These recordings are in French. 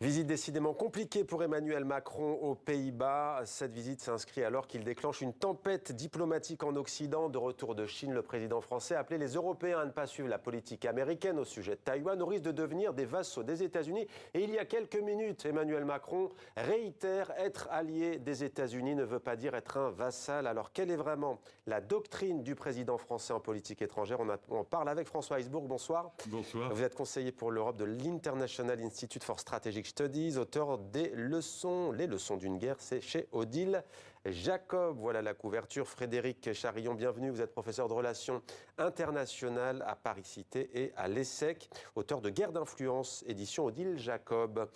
Visite décidément compliquée pour Emmanuel Macron aux Pays-Bas. Cette visite s'inscrit alors qu'il déclenche une tempête diplomatique en Occident. De retour de Chine, le président français a appelé les Européens à ne pas suivre la politique américaine au sujet de Taïwan, au risque de devenir des vassaux des États-Unis. Et il y a quelques minutes, Emmanuel Macron réitère être allié des États-Unis ne veut pas dire être un vassal. Alors quelle est vraiment la doctrine du président français en politique étrangère? On en parle avec François Heisbourg. Bonsoir. Bonsoir. Vous êtes conseiller pour l'Europe de l'International Institute for Strategic Studies, auteur des leçons, les leçons d'une guerre, c'est chez Odile Jacob. Voilà la couverture. Frédéric Charillon, bienvenue. Vous êtes professeur de relations internationales à Paris-Cité et à l'ESSEC, auteur de Guerre d'influence, édition Odile Jacob.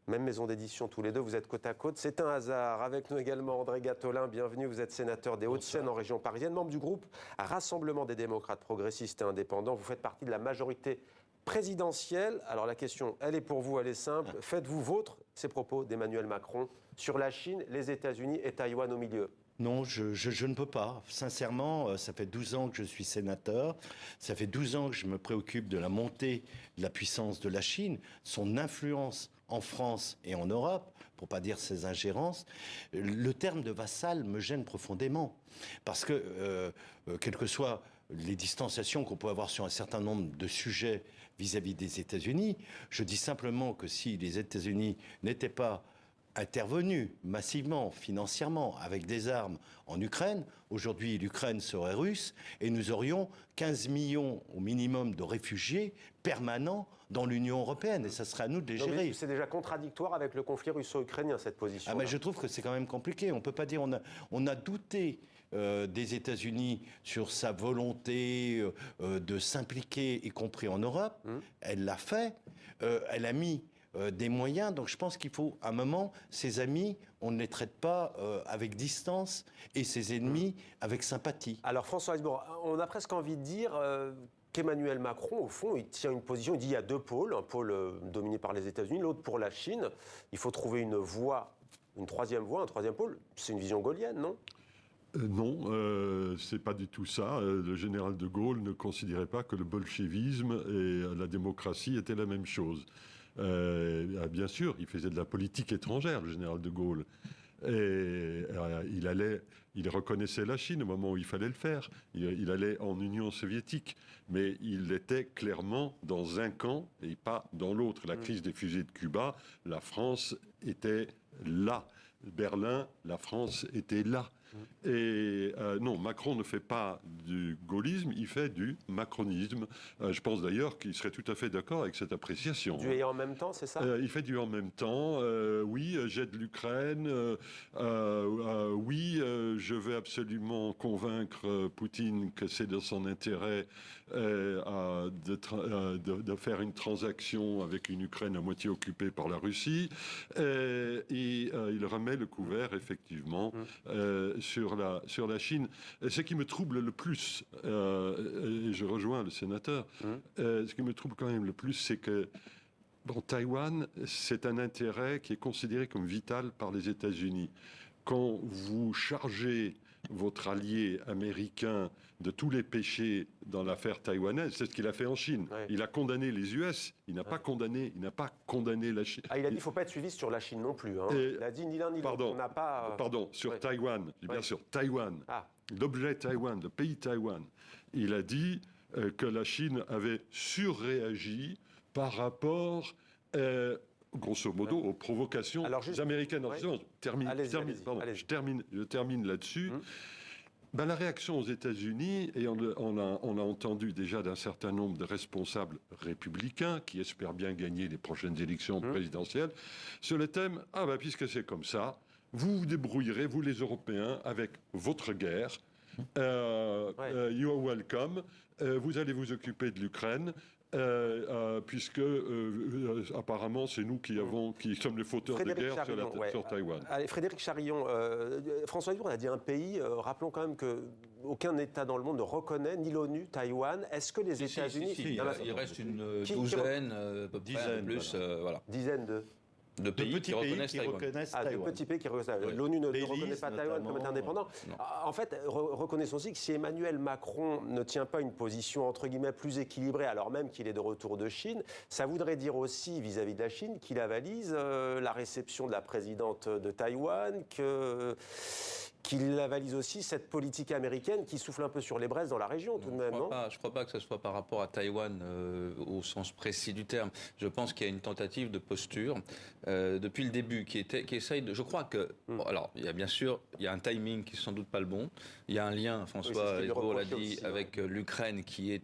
Même maison d'édition tous les deux, vous êtes côte à côte. C'est un hasard. Avec nous également André Gattolin, bienvenue. Vous êtes sénateur des Hauts-de-Seine en région parisienne, membre du groupe Rassemblement des démocrates progressistes et indépendants. Vous faites partie de la majorité présidentielle. Alors la question, elle est pour vous, elle est simple. Faites-vous vôtre ces propos d'Emmanuel Macron sur la Chine, les États-Unis et Taïwan au milieu? Non, je ne peux pas. Sincèrement, ça fait 12 ans que je suis sénateur. Ça fait 12 ans que je me préoccupe de la montée de la puissance de la Chine, son influence en France et en Europe, pour pas dire ses ingérences. Le terme de vassal me gêne profondément. Parce que, quelles que soient les distanciations qu'on peut avoir sur un certain nombre de sujets vis-à-vis des États-Unis, je dis simplement que si les États-Unis n'étaient pas intervenu massivement, financièrement, avec des armes en Ukraine. Aujourd'hui, l'Ukraine serait russe et nous aurions 15 millions au minimum de réfugiés permanents dans l'Union européenne. Et ça serait à nous de les gérer. C'est déjà contradictoire avec le conflit russo-ukrainien, cette position. Ah, mais je trouve que c'est quand même compliqué. On ne peut pas dire... On a douté des États-Unis sur sa volonté de s'impliquer, y compris en Europe. Elle l'a fait. Elle a mis des moyens, donc je pense qu'il faut, à un moment, ses amis, on ne les traite pas avec distance, et ses ennemis avec sympathie. Alors François Heisbourg, on a presque envie de dire qu'Emmanuel Macron, au fond, il tient une position, il dit il y a deux pôles, un pôle dominé par les États-Unis, l'autre pour la Chine. Il faut trouver une voie, une troisième voie, un troisième pôle. C'est une vision gaullienne, non ? Non, c'est pas du tout ça. Le général de Gaulle ne considérait pas que le bolchevisme et la démocratie étaient la même chose. Bien sûr, il faisait de la politique étrangère, le général de Gaulle. Et il reconnaissait la Chine au moment où il fallait le faire. Il allait en Union soviétique. Mais il était clairement dans un camp et pas dans l'autre. La crise des fusées de Cuba, la France était là. Berlin, la France était là. Et non, Macron ne fait pas du gaullisme, il fait du macronisme. Je pense d'ailleurs qu'il serait tout à fait d'accord avec cette appréciation. Du et en même temps, c'est ça ? Il fait du en même temps. Oui, j'aide l'Ukraine. Oui, je vais absolument convaincre Poutine que c'est de son intérêt de faire une transaction avec une Ukraine à moitié occupée par la Russie. Et il remet le couvert, effectivement, sur la Chine. Ce qui me trouble le plus, et je rejoins le sénateur, ce qui me trouble quand même le plus, c'est que Taïwan, c'est un intérêt qui est considéré comme vital par les États-Unis. Quand vous chargez votre allié américain de tous les péchés dans l'affaire taïwanaise, c'est ce qu'il a fait en Chine. Ouais. Il a condamné les US, il n'a pas condamné la Chine. Ah, il a dit qu'il ne faut pas être suivi sur la Chine non plus. Hein. Il a dit ni l'un ni l'autre. On n'a pas. Pardon, sur Taïwan, bien sûr, Taïwan. L'objet Taïwan, le pays Taïwan. Il a dit que la Chine avait surréagi par rapport grosso modo, aux provocations américaines. Je termine là-dessus. La réaction aux États-Unis, et on a entendu déjà d'un certain nombre de responsables républicains qui espèrent bien gagner les prochaines élections présidentielles, sur le thème « puisque c'est comme ça, vous vous débrouillerez, vous les Européens, avec votre guerre. You are welcome. Vous allez vous occuper de l'Ukraine. » puisque apparemment c'est nous qui sommes les fauteurs de guerre sur Taïwan. Allez, Frédéric Charillon, François Heisbourg a dit un pays, rappelons quand même qu'aucun État dans le monde ne reconnaît ni l'ONU, Taïwan. Est-ce que les États-Unis... Il reste une douzaine, à peu près, plus. Voilà. Dizaine de... De pays qui reconnaissent Taïwan. De petits pays qui reconnaissent Taïwan. Oui. L'ONU ne reconnaît pas Taïwan comme étant indépendant. En fait, reconnaissons aussi que si Emmanuel Macron ne tient pas une position, entre guillemets, plus équilibrée, alors même qu'il est de retour de Chine, ça voudrait dire aussi, vis-à-vis de la Chine, qu'il avalise la réception de la présidente de Taïwan, qu'il avalise aussi cette politique américaine qui souffle un peu sur les braises dans la région, tout de même, non ? Je ne crois pas que ce soit par rapport à Taïwan au sens précis du terme. Je pense qu'il y a une tentative de posture depuis le début qui essaye de... Je crois que... Bon, alors, il y a bien sûr, il y a un timing qui n'est sans doute pas le bon. Il y a un lien, François Hesbault l'a dit, aussi, avec l'Ukraine qui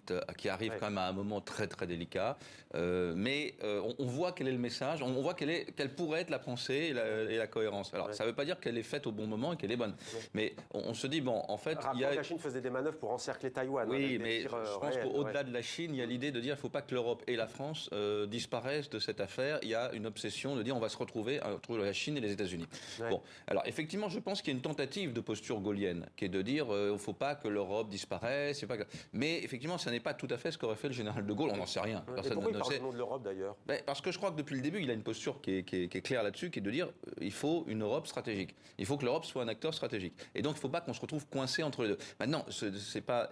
arrive quand même à un moment très très délicat. Mais on voit quel est le message, on voit quelle pourrait être la pensée et la cohérence. Alors, ça ne veut pas dire qu'elle est faite au bon moment et qu'elle est bonne. Mais on se dit, bon, en fait... La Chine faisait des manœuvres pour encercler Taïwan. Oui, mais je pense qu'au-delà de la Chine, il y a l'idée de dire qu'il ne faut pas que l'Europe et la France disparaissent de cette affaire. Il y a une obsession de dire on va se retrouver entre la Chine et les États-Unis. Bon, alors effectivement, je pense qu'il y a une tentative de posture gaulienne, qui est de dire il ne faut pas que l'Europe disparaisse. Mais effectivement, ce n'est pas tout à fait ce qu'aurait fait le général de Gaulle. On n'en sait rien. Personne pourquoi il parle du nom de l'Europe, d'ailleurs ? Parce que je crois que depuis le début, il a une posture qui est claire là-dessus, qui est de dire il faut une Europe stratégique. Il faut que l'Europe soit un acteur stratégique. Et donc, il ne faut pas qu'on se retrouve coincé entre les deux. Maintenant,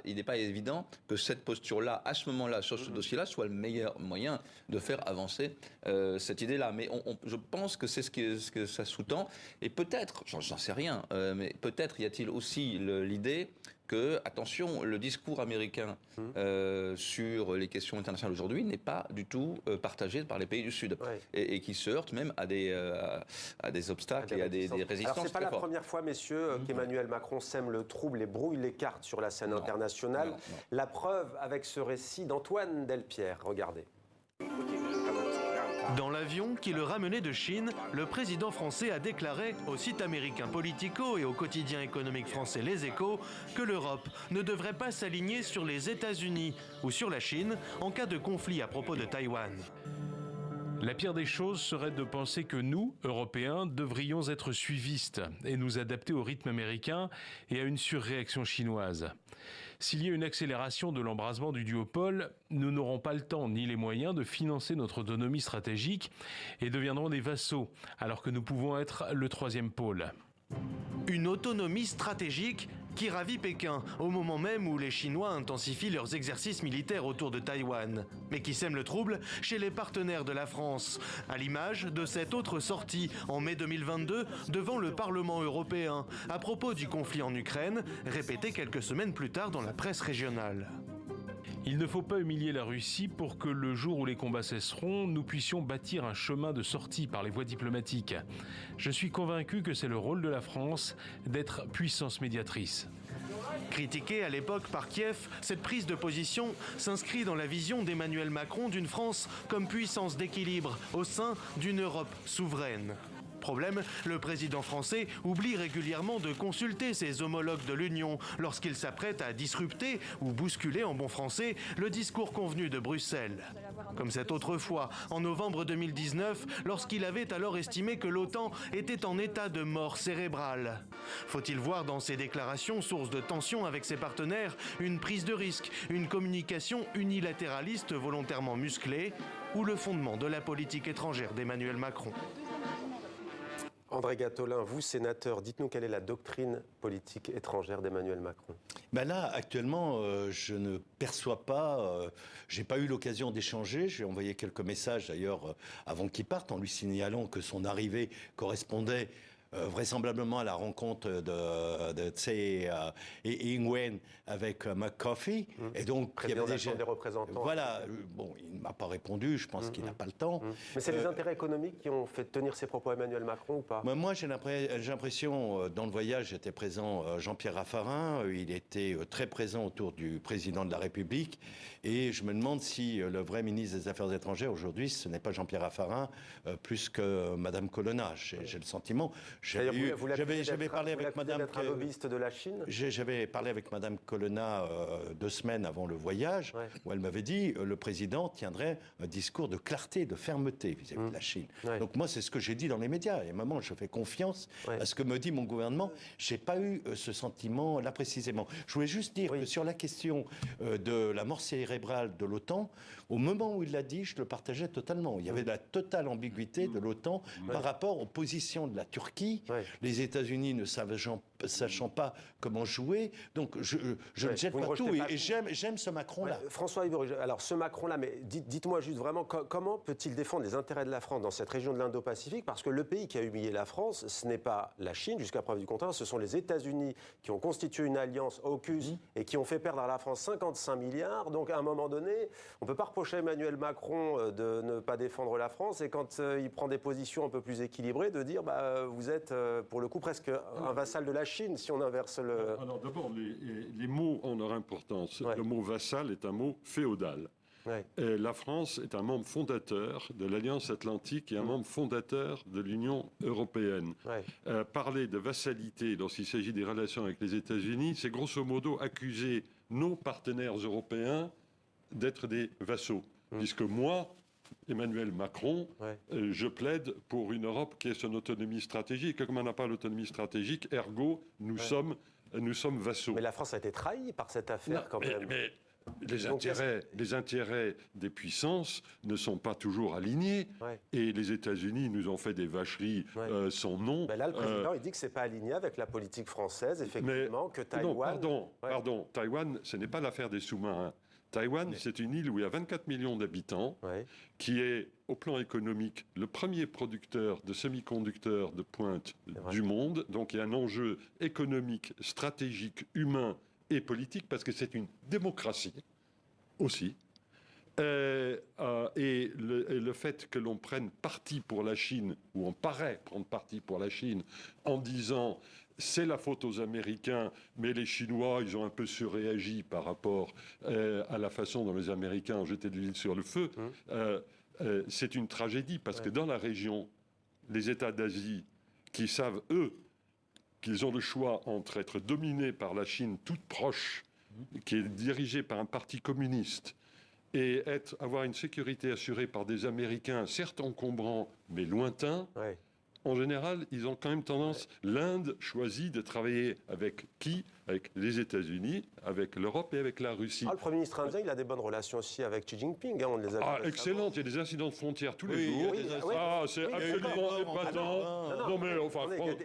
il n'est pas évident que cette posture-là, à ce moment-là, sur ce dossier-là, soit le meilleur moyen de faire avancer cette idée-là. Mais je pense que c'est ce que ça sous-tend. Et peut-être, j'en sais rien, mais peut-être y a-t-il aussi l'idée que, attention, le discours américain sur les questions internationales aujourd'hui n'est pas du tout partagé par les pays du Sud et qui se heurte même à des obstacles et à des résistances. Alors, c'est pas la première fois, messieurs, qu'Emmanuel Macron sème le trouble et brouille les cartes sur la scène internationale. Non. La preuve avec ce récit d'Antoine Delpierre. Regardez. Dans l'avion qui le ramenait de Chine, le président français a déclaré au site américain Politico et au quotidien économique français Les Échos que l'Europe ne devrait pas s'aligner sur les États-Unis ou sur la Chine en cas de conflit à propos de Taïwan. La pire des choses serait de penser que nous, Européens, devrions être suivistes et nous adapter au rythme américain et à une surréaction chinoise. S'il y a une accélération de l'embrasement du duopole, nous n'aurons pas le temps ni les moyens de financer notre autonomie stratégique et deviendrons des vassaux, alors que nous pouvons être le troisième pôle. Une autonomie stratégique qui ravit Pékin, au moment même où les Chinois intensifient leurs exercices militaires autour de Taïwan, mais qui sème le trouble chez les partenaires de la France, à l'image de cette autre sortie en mai 2022 devant le Parlement européen, à propos du conflit en Ukraine, répétée quelques semaines plus tard dans la presse régionale. Il ne faut pas humilier la Russie pour que le jour où les combats cesseront, nous puissions bâtir un chemin de sortie par les voies diplomatiques. Je suis convaincu que c'est le rôle de la France d'être puissance médiatrice. Critiquée à l'époque par Kiev, cette prise de position s'inscrit dans la vision d'Emmanuel Macron d'une France comme puissance d'équilibre au sein d'une Europe souveraine. Problème, le président français oublie régulièrement de consulter ses homologues de l'Union lorsqu'il s'apprête à disrupter ou bousculer en bon français le discours convenu de Bruxelles. Comme cette autre fois, en novembre 2019, lorsqu'il avait alors estimé que l'OTAN était en état de mort cérébrale. Faut-il voir dans ces déclarations, source de tension avec ses partenaires, une prise de risque, une communication unilatéraliste volontairement musclée ou le fondement de la politique étrangère d'Emmanuel Macron ? André Gattolin, vous, sénateur, dites-nous quelle est la doctrine politique étrangère d'Emmanuel Macron ? Là, actuellement, je ne perçois pas, j'ai pas eu l'occasion d'échanger, j'ai envoyé quelques messages d'ailleurs avant qu'il parte en lui signalant que son arrivée correspondait vraisemblablement à la rencontre de Tsai Ing-wen avec McCarthy. Et donc, il y avait déjà des représentants. Voilà, bon, il ne m'a pas répondu, je pense qu'il n'a pas le temps. Mais c'est les intérêts économiques qui ont fait tenir ces propos à Emmanuel Macron ou pas ? Moi, j'ai l'impression, dans le voyage, était présent Jean-Pierre Raffarin, il était très présent autour du président de la République, et je me demande si le vrai ministre des Affaires étrangères aujourd'hui, ce n'est pas Jean-Pierre Raffarin, plus que Madame Colonna. J'ai le sentiment. J'avais parlé avec Madame. Un lobbyiste de la Chine. J'avais parlé avec Madame Colonna 2 semaines avant le voyage, où elle m'avait dit le président tiendrait un discours de clarté, de fermeté vis-à-vis de la Chine. Donc moi, c'est ce que j'ai dit dans les médias. Et à un moment, je fais confiance à ce que me dit mon gouvernement. J'ai pas eu ce sentiment là précisément. Je voulais juste dire que sur la question de la mort cérébrale de l'OTAN, au moment où il l'a dit, je le partageais totalement. Il y avait la totale ambiguïté de l'OTAN par rapport aux positions de la Turquie, les États-Unis ne sachant pas comment jouer. Donc je ne jette pas tout et j'aime ce Macron-là. François Hibert, alors ce Macron-là, mais dites-moi juste vraiment comment peut-il défendre les intérêts de la France dans cette région de l'Indo-Pacifique? Parce que le pays qui a humilié la France, ce n'est pas la Chine, jusqu'à preuve du contraire, ce sont les États-Unis qui ont constitué une alliance AUKUS et qui ont fait perdre à la France 55 milliards. Donc à un moment donné, on ne peut pas reprocher à Emmanuel Macron de ne pas défendre la France et quand il prend des positions un peu plus équilibrées, de dire vous êtes pour le coup presque un vassal de la Chine si on inverse le... Alors d'abord, les mots ont leur importance. Le mot vassal est un mot féodal. Et la France est un membre fondateur de l'Alliance Atlantique et un membre fondateur de l'Union européenne. Parler de vassalité lorsqu'il s'agit des relations avec les États-Unis, c'est grosso modo accuser nos partenaires européens d'être des vassaux. Puisque moi, Emmanuel Macron, je plaide pour une Europe qui ait son autonomie stratégique. Et comme on n'a pas l'autonomie stratégique, ergo, nous sommes vassaux. Mais la France a été trahie par cette affaire quand même. Mais les intérêts des puissances ne sont pas toujours alignés. Et les États-Unis nous ont fait des vacheries sans nom. Ben là, le président, il dit que ce n'est pas aligné avec la politique française, effectivement, que Taïwan... Non, pardon. Taïwan, ce n'est pas l'affaire des sous-marins. Taïwan, c'est une île où il y a 24 millions d'habitants, qui est, au plan économique, le premier producteur de semi-conducteurs de pointe du monde. Donc il y a un enjeu économique, stratégique, humain et politique, parce que c'est une démocratie aussi. Et le fait que l'on prenne parti pour la Chine, ou on paraît prendre parti pour la Chine, en disant... c'est la faute aux Américains, mais les Chinois, ils ont un peu surréagi par rapport à la façon dont les Américains ont jeté de l'huile sur le feu. C'est une tragédie, parce que dans la région, les États d'Asie, qui savent, eux, qu'ils ont le choix entre être dominés par la Chine toute proche, qui est dirigée par un parti communiste, et avoir une sécurité assurée par des Américains, certes encombrants, mais lointains, en général, ils ont quand même tendance... L'Inde choisit de travailler avec qui? Avec les États-Unis, avec l'Europe et avec la Russie. Le Premier ministre indien, il a des bonnes relations aussi avec Xi Jinping. On les a excellent. Il y a des incidents de frontières tous les jours. C'est absolument épatant. Non, mais enfin,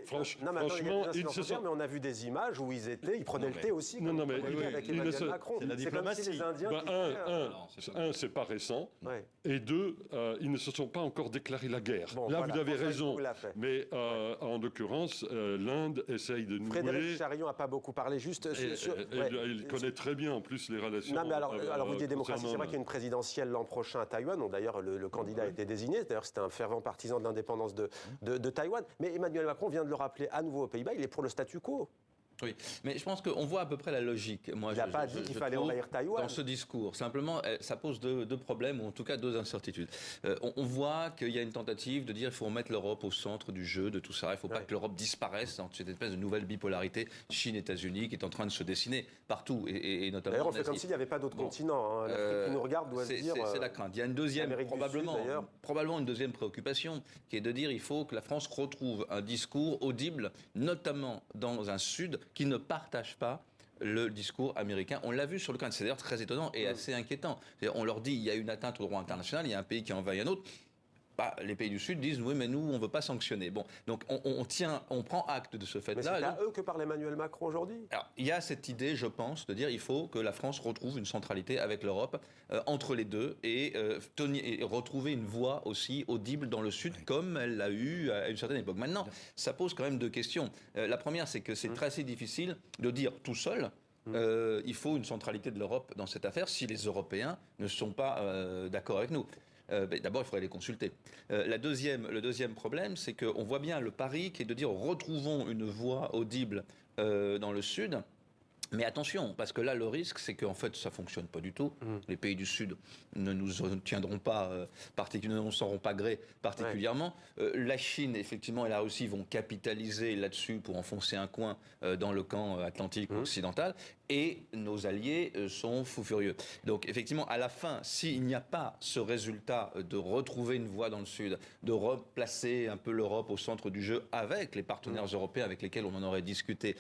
franchement... Mais on a vu des images où ils prenaient le thé aussi, avec Emmanuel Macron. C'est la diplomatie. Les Indiens c'est pas récent. Et deux, ils ne se sont pas encore déclaré la guerre. Là, vous avez raison. Mais en l'occurrence, l'Inde essaye de nouer... Frédéric Charion n'a pas beaucoup parlé. Il connaît très bien en plus les relations. Non, mais alors vous dites démocratie, c'est vrai qu'il y a une présidentielle l'an prochain à Taïwan. Donc d'ailleurs, le candidat a été désigné. D'ailleurs, c'était un fervent partisan de l'indépendance de Taïwan. Mais Emmanuel Macron vient de le rappeler à nouveau aux Pays-Bas. Il est pour le statu quo. Oui, mais je pense qu'on voit à peu près la logique. Il n'a pas dit qu'il fallait envahir Taïwan. Dans ce discours, simplement, ça pose deux problèmes, ou en tout cas 2 incertitudes. On voit qu'il y a une tentative de dire qu'il faut remettre l'Europe au centre du jeu, de tout ça. Il ne faut pas que l'Europe disparaisse dans cette espèce de nouvelle bipolarité Chine-États-Unis qui est en train de se dessiner partout, et notamment. D'ailleurs, on fait comme s'il n'y avait pas d'autres continents. L'Afrique qui nous regarde doit se dire. C'est la crainte. Il y a une deuxième, probablement une deuxième préoccupation, qui est de dire qu'il faut que la France retrouve un discours audible, notamment dans un Sud qui ne partagent pas le discours américain. On l'a vu sur le camp. C'est d'ailleurs très étonnant et assez inquiétant. On leur dit il y a une atteinte au droit international, il y a un pays qui envahit un autre. Les pays du Sud disent oui, mais nous, on ne veut pas sanctionner. Bon, donc on prend acte de ce fait-là. Mais c'est à eux que parle Emmanuel Macron aujourd'hui. Alors, il y a cette idée, je pense, de dire il faut que la France retrouve une centralité avec l'Europe entre les deux et retrouver une voix aussi audible dans le Sud, comme elle l'a eu à une certaine époque. Maintenant, ça pose quand même 2 questions. La première, c'est que c'est très assez difficile de dire tout seul. Il faut une centralité de l'Europe dans cette affaire si les Européens ne sont pas d'accord avec nous. D'abord, il faudrait les consulter. Le deuxième problème, c'est qu'on voit bien le pari qui est de dire retrouvons une voix audible dans le Sud. Mais attention, parce que là, le risque, c'est qu'en fait, ça ne fonctionne pas du tout. Les pays du Sud ne nous tiendront pas, ne nous sauront pas gré particulièrement. La Chine, effectivement, et la Russie vont capitaliser là-dessus pour enfoncer un coin dans le camp atlantique occidental. Et nos alliés sont fous furieux. Donc, effectivement, à la fin, s'il n'y a pas ce résultat de retrouver une voie dans le Sud, de replacer un peu l'Europe au centre du jeu avec les partenaires européens avec lesquels on en aurait discuté,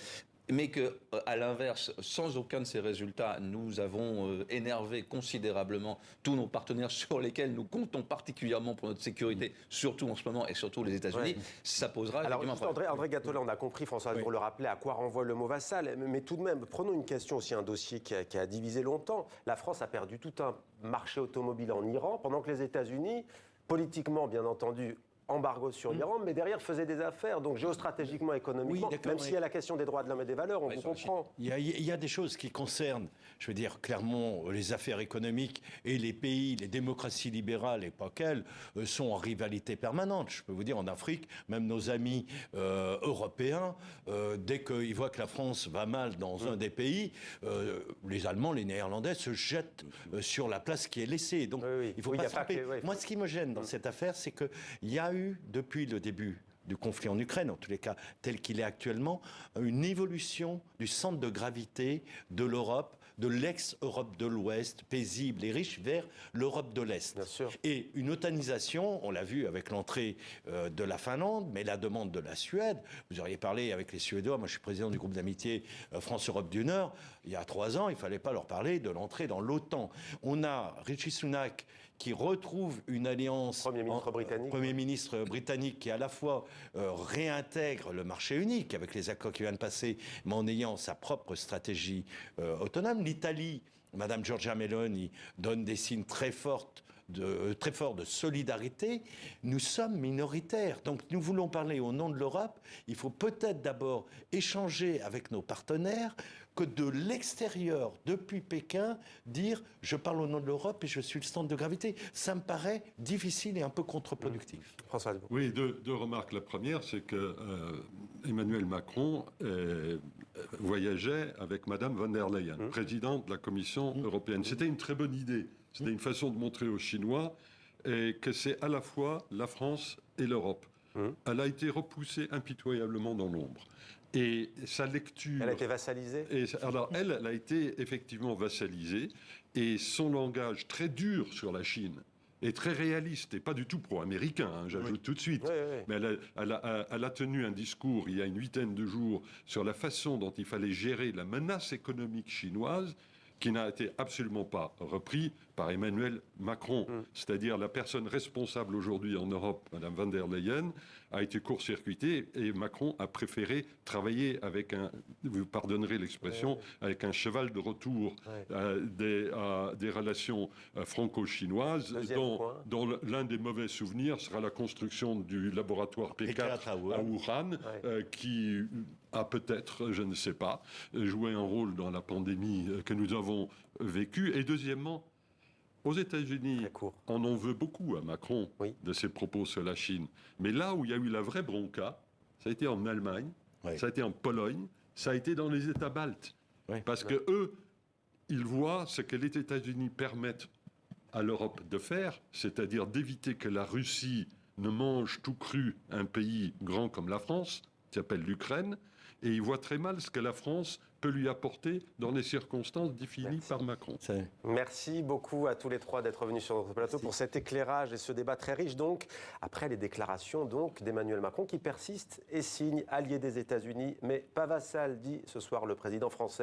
mais qu'à l'inverse, sans aucun de ces résultats, nous avons énervé considérablement tous nos partenaires sur lesquels nous comptons particulièrement pour notre sécurité, surtout en ce moment et surtout les États-Unis, ça posera Alors, effectivement un problème. André Gattolin, on a compris, François, pour le rappeler, à quoi renvoie le mot vassal. Mais tout de même, prenons une question aussi, un dossier qui a divisé longtemps. La France a perdu tout un marché automobile en Iran, pendant que les États-Unis, politiquement, bien entendu, embargo sur l'Iran, mais derrière faisait des affaires, donc géostratégiquement, économiquement, même s'il y a la question des droits de l'homme et des valeurs, on vous comprend. Il y a des choses qui concernent, je veux dire, clairement, les affaires économiques et les pays, les démocraties libérales et pas qu'elles, sont en rivalité permanente. Je peux vous dire, en Afrique, même nos amis européens, dès qu'ils voient que la France va mal dans un des pays, les Allemands, les Néerlandais se jettent sur la place qui est laissée. Donc, il ne faut pas se tromper. Moi, ce qui me gêne dans cette affaire, c'est qu'il y a eu, depuis le début du conflit en Ukraine, en tous les cas tel qu'il est actuellement, une évolution du centre de gravité de l'Europe, de l'ex-Europe de l'Ouest, paisible et riche, vers l'Europe de l'Est. Et une otanisation, on l'a vu avec l'entrée de la Finlande, mais la demande de la Suède. Vous auriez parlé avec les Suédois, moi je suis président du groupe d'amitié France-Europe du Nord, il y a 3 ans, il ne fallait pas leur parler de l'entrée dans l'OTAN. On a Rishi Sunak qui retrouve une alliance... Premier ministre britannique qui à la fois réintègre le marché unique avec les accords qui viennent de passer, mais en ayant sa propre stratégie autonome. L'Italie, Madame Giorgia Meloni, donne des signes très forts de solidarité. Nous sommes minoritaires. Donc nous voulons parler au nom de l'Europe. Il faut peut-être d'abord échanger avec nos partenaires, que de l'extérieur, depuis Pékin, dire « je parle au nom de l'Europe et je suis le centre de gravité ». Ça me paraît difficile et un peu contre-productif. François. Oui, deux remarques. La première, c'est que Emmanuel Macron voyageait avec Madame von der Leyen, présidente de la Commission européenne. C'était une très bonne idée. C'était une façon de montrer aux Chinois que c'est à la fois la France et l'Europe. Elle a été repoussée impitoyablement dans l'ombre. Et sa lecture... Elle a été vassalisée ? Alors, elle a été effectivement vassalisée. Et son langage très dur sur la Chine est très réaliste et pas du tout pro-américain, j'ajoute tout de suite. Mais elle a tenu un discours il y a une 8aine de jours sur la façon dont il fallait gérer la menace économique chinoise, qui n'a été absolument pas repris par Emmanuel Macron. C'est-à-dire la personne responsable aujourd'hui en Europe, Mme von der Leyen, a été court-circuitée et Macron a préféré travailler avec vous pardonnerez l'expression, avec un cheval de retour des relations franco-chinoises, dont l'un des mauvais souvenirs sera la construction du laboratoire P4 à Wuhan, qui a peut-être, je ne sais pas, joué un rôle dans la pandémie que nous avons vécue. Et deuxièmement, aux États-Unis, on en veut beaucoup à Macron de ses propos sur la Chine. Mais là où il y a eu la vraie bronca, ça a été en Allemagne, ça a été en Pologne, ça a été dans les États baltes. Parce que eux, ils voient ce que les États-Unis permettent à l'Europe de faire, c'est-à-dire d'éviter que la Russie ne mange tout cru un pays grand comme la France, qui s'appelle l'Ukraine, et ils voient très mal ce que la France peut lui apporter dans des circonstances définies par Macron. Merci beaucoup à tous les trois d'être venus sur notre plateau pour cet éclairage et ce débat très riche, donc, après les déclarations d'Emmanuel Macron qui persiste et signe, allié des États-Unis, mais pas vassal, dit ce soir le président français.